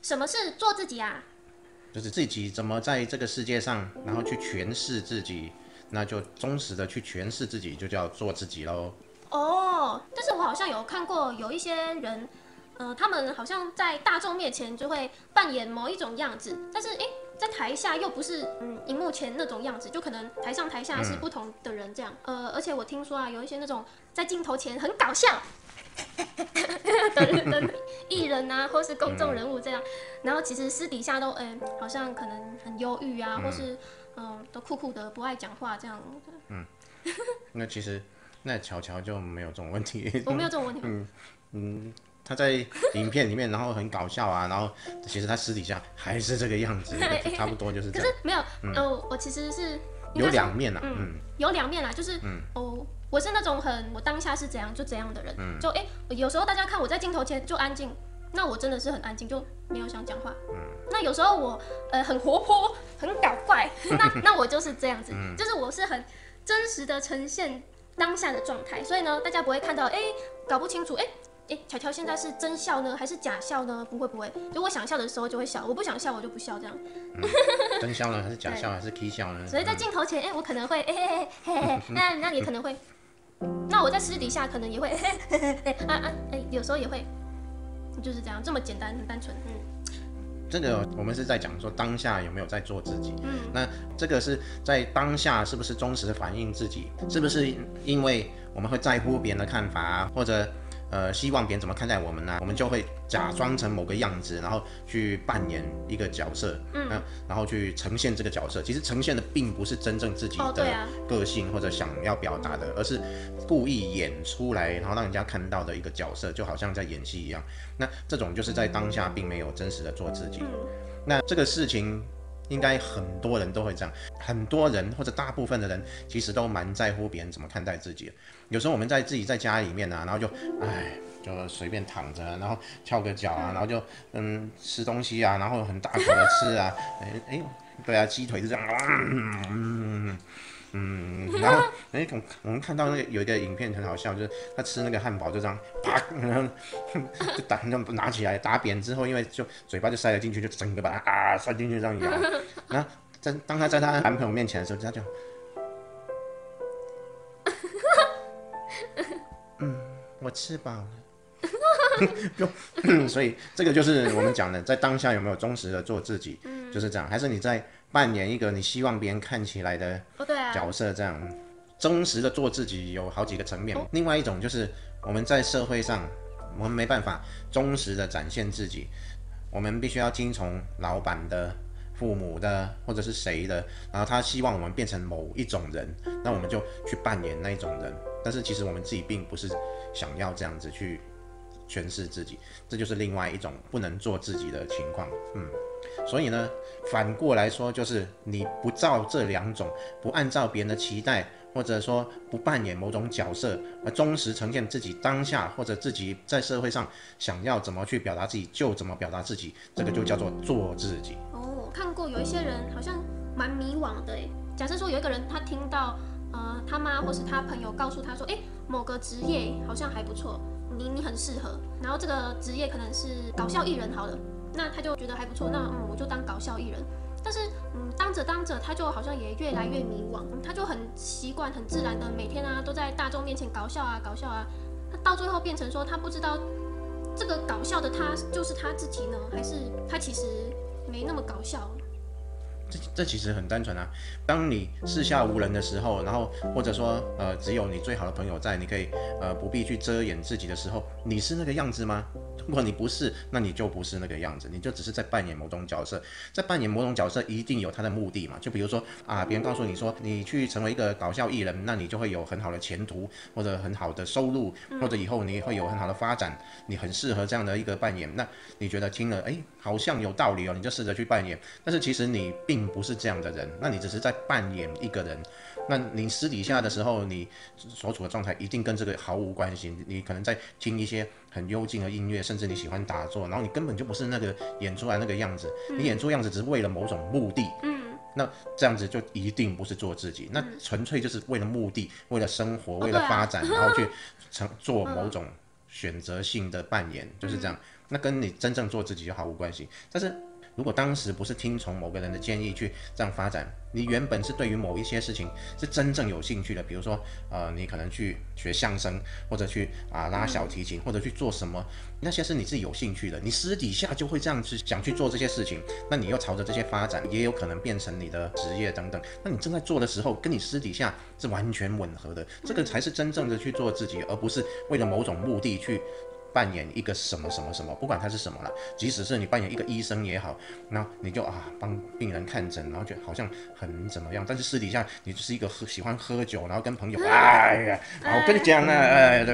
什么是做自己啊？就是自己怎么在这个世界上，然后去诠释自己，那就忠实的去诠释自己，就叫做自己喽。哦，但是我好像有看过有一些人，他们好像在大众面前就会扮演某一种样子，但是在台下又不是荧幕前那种样子，就可能台上台下是不同的人这样。而且我听说啊，有一些那种在镜头前很搞笑的艺人啊，或是公众人物这样，然后其实私底下都好像可能很忧郁啊，或是都酷酷的不爱讲话这样。那其实那乔乔就没有这种问题。我没有这种问题。他在影片里面，然后很搞笑啊，然后其实他私底下还是这个样子，差不多就是这样。可是没有，我其实是有两面啊，有两面啦，就是我是那种我当下是怎样就怎样的人，就有时候大家看我在镜头前就安静，那我真的是很安静，就没有想讲话。那有时候我很活泼，很搞怪，那我就是这样子，就是我是很真实的呈现当下的状态，所以呢，大家不会看到搞不清楚乔乔现在是真笑呢还是假笑呢？不会，就我想笑的时候就会笑，我不想笑我就不笑这样。真笑呢还是假笑还是 K 笑呢？所以在镜头前，我可能会那你可能会，那我在私底下可能也会有时候也会，就是这样，这么简单，很单纯。这个我们是在讲说当下有没有在做自己，那这个是在当下是不是忠实的反映自己，是不是因为我们会在乎别人的看法啊，或者希望别人怎么看待我们呢？我们就会假装成某个样子，然后去扮演一个角色，然后去呈现这个角色。其实呈现的并不是真正自己的个性或者想要表达的，而是故意演出来，然后让人家看到的一个角色，就好像在演戏一样。那这种就是在当下并没有真实的做自己。那这个事情应该很多人都会这样，很多人或者大部分的人其实都蛮在乎别人怎么看待自己的。有时候我们自己在家里面啊，然后就随便躺着，然后翘个脚啊，然后就吃东西啊，然后很大口的吃啊，对啊，鸡腿是这样，然后我们看到那个有一个影片很好笑，就是他吃那个汉堡就这样啪，然后就拿起来打扁之后，因为就嘴巴就塞了进去，就整个把它塞进去这样咬，然后当他在他男朋友面前的时候，他就我吃饱了。所以这个就是我们讲的，在当下有没有忠实的做自己，就是这样，还是你在扮演一个你希望别人看起来的角色，这样忠实的做自己有好几个层面。另外一种就是我们在社会上，我们没办法忠实的展现自己，我们必须要听从老板的、父母的或者是谁的，然后他希望我们变成某一种人，那我们就去扮演那一种人，但是其实我们自己并不是想要这样子去诠释自己，这就是另外一种不能做自己的情况。所以呢，反过来说，就是你不照这两种，不按照别人的期待，或者说不扮演某种角色，而忠实呈现自己当下或者自己在社会上想要怎么去表达自己，就怎么表达自己，这个就叫做做自己。我看过有一些人好像蛮迷惘的。假设说有一个人他听到他妈或是他朋友告诉他说，某个职业好像还不错，你很适合，然后这个职业可能是搞笑艺人好了，那他就觉得还不错，那我就当搞笑艺人。但是当着他就好像也越来越迷惘，他就很习惯很自然的每天都在大众面前搞笑啊，他到最后变成说他不知道这个搞笑的他就是他自己呢，还是他其实没那么搞笑。这其实很单纯啊。当你四下无人的时候，然后或者说只有你最好的朋友在，你可以不必去遮掩自己的时候，你是那个样子吗？如果你不是，那你就不是那个样子，你就只是在扮演某种角色。在扮演某种角色一定有它的目的嘛，就比如说别人告诉你说你去成为一个搞笑艺人，那你就会有很好的前途，或者很好的收入，或者以后你会有很好的发展，你很适合这样的一个扮演。那你觉得听了好像有道理哦，你就试着去扮演。但是其实你并不是这样的人，那你只是在扮演一个人。那你私底下的时候，你所处的状态一定跟这个毫无关系。你可能在听一些很幽静的音乐，甚至你喜欢打坐，然后你根本就不是那个演出来那个样子，你演出样子只是为了某种目的。那这样子就一定不是做自己，那纯粹就是为了目的，为了生活，为了发展，然后去做某种选择性的扮演，就是这样。那跟你真正做自己就毫无关系。但是如果当时不是听从某个人的建议去这样发展，你原本是对于某一些事情是真正有兴趣的，比如说你可能去学相声，或者去拉小提琴，或者去做什么，那些是你自己有兴趣的，你私底下就会这样去想去做这些事情，那你又朝着这些发展，也有可能变成你的职业等等。那你正在做的时候，跟你私底下是完全吻合的，这个才是真正的去做自己，而不是为了某种目的去扮演一个什么什么什么，不管它是什么了，即使是你扮演一个医生也好，那你就帮病人看诊，然后就好像很怎么样，但是私底下你就是一个喜欢喝酒，然后跟朋友我跟你讲那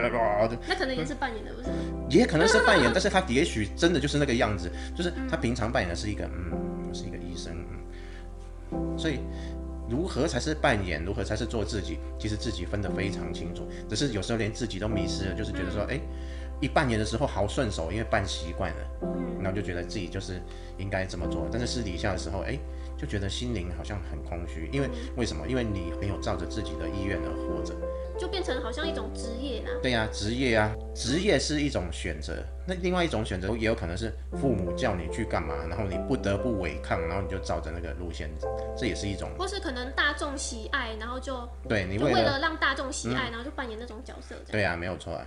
可能也是扮演的，不是？也可能是扮演，但是他也许真的就是那个样子，就是他平常扮演的是一个我是一个医生，所以如何才是扮演，如何才是做自己，其实自己分得非常清楚，只是有时候连自己都迷失了，就是觉得说一扮演的时候好顺手，因为扮习惯了，然后就觉得自己就是应该这么做，但是私底下的时候，就觉得心灵好像很空虚，因为为什么？因为你没有照着自己的意愿而活着，就变成好像一种职业啦。对呀，职业是一种选择，那另外一种选择也有可能是父母叫你去干嘛，然后你不得不违抗，然后你就照着那个路线，这也是一种，或是可能大众喜爱，然后就对你为了让大众喜爱，然后就扮演那种角色。对啊，没有错啊。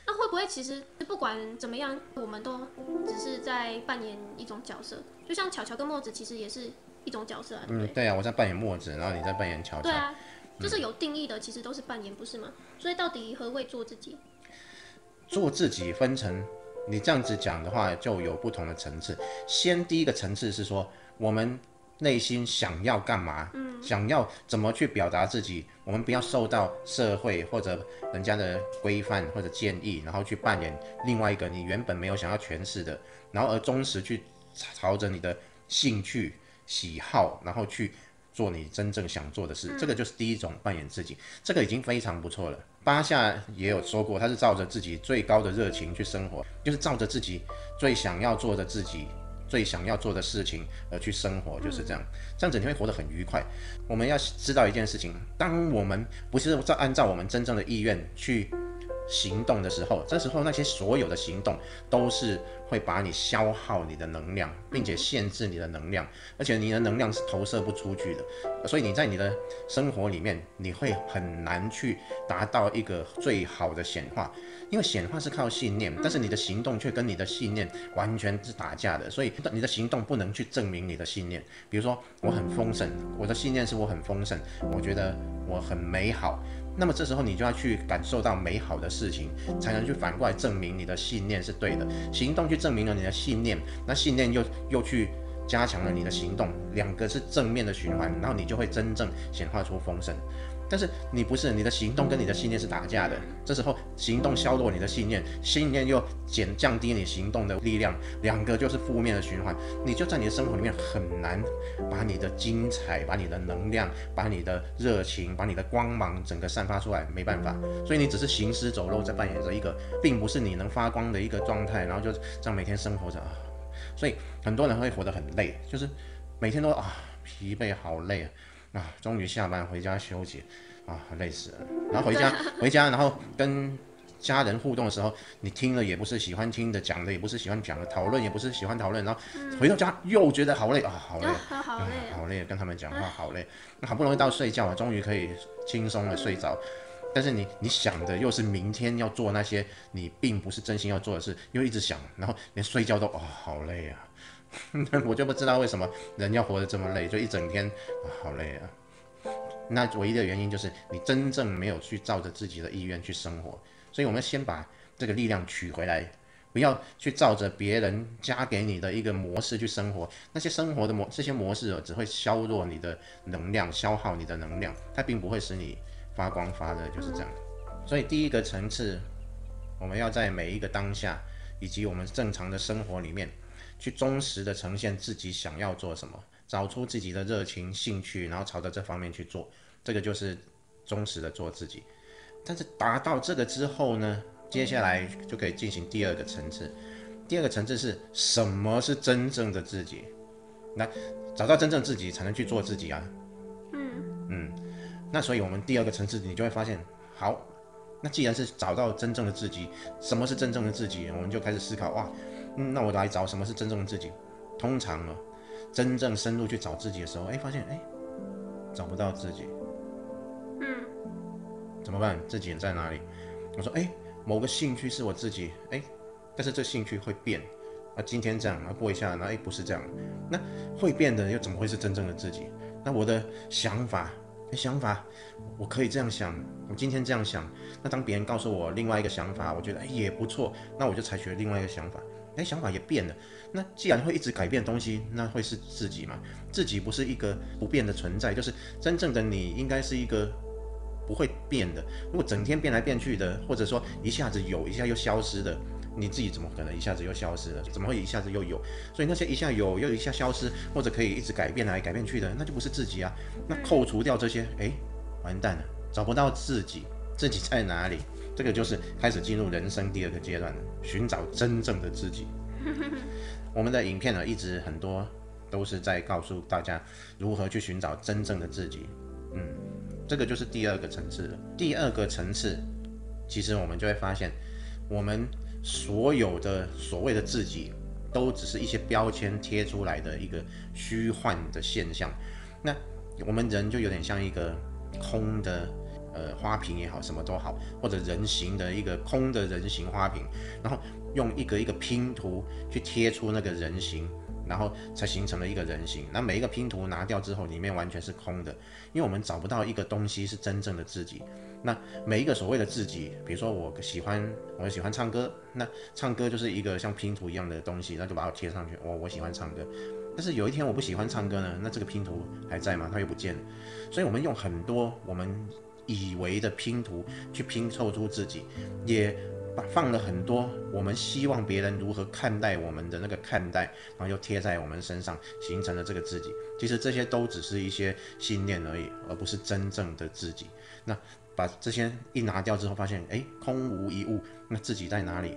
那会不会其实不管怎么样，我们都只是在扮演一种角色？就像巧巧跟墨子其实也是一种角色啊，对不对？对啊，我在扮演墨子，然后你在扮演巧巧。对啊，就是有定义的，其实都是扮演，不是吗？所以到底何谓做自己？做自己分成，你这样子讲的话，就有不同的层次。先第一个层次是说，我们内心想要干嘛，想要怎么去表达自己，我们不要受到社会或者人家的规范或者建议，然后去扮演另外一个你原本没有想要诠释的，然后而忠实去朝着你的兴趣、喜好，然后去做你真正想做的事，这个就是第一种扮演自己，这个已经非常不错了。巴夏也有说过，他是照着自己最高的热情去生活，就是照着自己最想要做的自己。最想要做的事情而去生活，就是这样，这样子你会活得很愉快。我们要知道一件事情，当我们不是按照我们真正的意愿去行动的时候，这时候那些所有的行动都是会把你消耗你的能量，并且限制你的能量，而且你的能量是投射不出去的，所以你在你的生活里面，你会很难去达到一个最好的显化，因为显化是靠信念，但是你的行动却跟你的信念完全是打架的，所以你的行动不能去证明你的信念。比如说我很丰盛，我的信念是我很丰盛，我觉得我很美好，那么这时候你就要去感受到美好的事情，才能去反过来证明你的信念是对的。行动去证明了你的信念，那信念又去加强了你的行动，两个是正面的循环，然后你就会真正显化出丰盛。但是你不是，你的行动跟你的信念是打架的，这时候行动削弱你的信念，信念又降低你行动的力量，两个就是负面的循环，你就在你的生活里面很难把你的精彩、把你的能量、把你的热情、把你的光芒整个散发出来，没办法，所以你只是行尸走肉，在扮演着一个并不是你能发光的一个状态，然后就这样每天生活着所以很多人会活得很累，就是每天都疲惫，好累终于下班回家休息累死了。然后回家，然后跟家人互动的时候，你听了也不是喜欢听的，讲的也不是喜欢讲的，讨论也不是喜欢讨论，然后回到家又觉得好累好累，好累，跟他们讲话好累。那好不容易到睡觉终于可以轻松的睡着。但是你想的又是明天要做那些你并不是真心要做的事，又一直想，然后连睡觉都好累啊。我就不知道为什么人要活得这么累，就一整天好累啊。那唯一的原因就是你真正没有去照着自己的意愿去生活，所以我们先把这个力量取回来，不要去照着别人加给你的一个模式去生活，那些生活的这些模式只会削弱你的能量，消耗你的能量，它并不会使你发光发热，就是这样。所以第一个层次，我们要在每一个当下以及我们正常的生活里面去忠实的呈现自己想要做什么，找出自己的热情兴趣，然后朝着这方面去做，这个就是忠实的做自己。但是达到这个之后呢，接下来就可以进行第二个层次。第二个层次是什么是真正的自己？那找到真正自己才能去做自己啊。那所以我们第二个层次你就会发现，好，那既然是找到真正的自己，什么是真正的自己？我们就开始思考，哇，那我来找什么是真正的自己？通常呢，真正深入去找自己的时候，发现找不到自己，怎么办？自己在哪里？我说，某个兴趣是我自己，但是这兴趣会变，今天这样，过一下，不是这样，那会变的又怎么会是真正的自己？那我的想法，我可以这样想，我今天这样想，那当别人告诉我另外一个想法，我觉得也不错，那我就采取了另外一个想法，想法也变了。那既然会一直改变的东西，那会是自己吗？自己不是一个不变的存在，就是真正的你应该是一个不会变的。如果整天变来变去的，或者说一下子有，一下又消失的，你自己怎么可能一下子又消失了？怎么会一下子又有？所以那些一下有又一下消失，或者可以一直改变来改变去的，那就不是自己啊。那扣除掉这些，完蛋了，找不到自己，自己在哪里？这个就是开始进入人生第二个阶段了，寻找真正的自己。我们的影片呢，一直很多都是在告诉大家如何去寻找真正的自己。这个就是第二个层次了。第二个层次，其实我们就会发现，我们所有的所谓的自己，都只是一些标签贴出来的一个虚幻的现象。那我们人就有点像一个空的花瓶也好，什么都好，或者人形的一个空的人形花瓶，然后用一个一个拼图去贴出那个人形，然后才形成了一个人形。那每一个拼图拿掉之后，里面完全是空的，因为我们找不到一个东西是真正的自己。那每一个所谓的自己，比如说我喜欢唱歌，那唱歌就是一个像拼图一样的东西，那就把它贴上去，我喜欢唱歌。但是有一天我不喜欢唱歌呢，那这个拼图还在吗？它又不见了。所以我们用很多我们以为的拼图去拼凑出自己，也放了很多我们希望别人如何看待我们的那个看待，然后又贴在我们身上，形成了这个自己。其实这些都只是一些信念而已，而不是真正的自己。那把这些一拿掉之后，发现空无一物，那自己在哪里？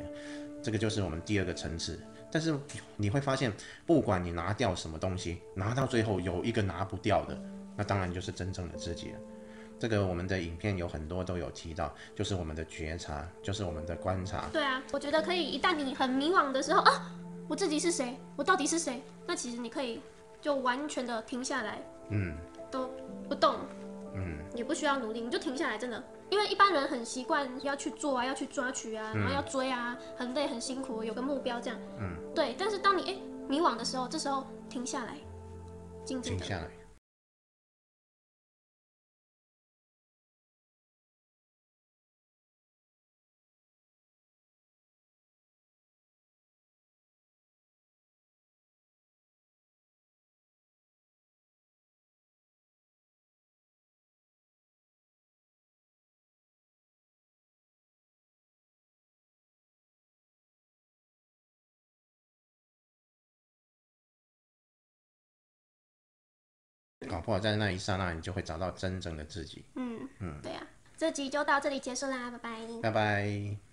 这个就是我们第二个层次。但是你会发现，不管你拿掉什么东西，拿到最后有一个拿不掉的，那当然就是真正的自己了。这个我们的影片有很多都有提到，就是我们的觉察，就是我们的观察。对啊，我觉得可以，一旦你很迷惘的时候啊，我自己是谁？我到底是谁？那其实你可以就完全的停下来，都不动，也不需要努力，你就停下来，真的。因为一般人很习惯要去做啊，要去抓取啊，然后要追啊，很累很辛苦，有个目标这样。对。但是当你迷惘的时候，这时候停下来，静静的。停下来。搞不好在那一刹那，你就会找到真正的自己。对啊，这集就到这里结束啦，拜拜。拜拜。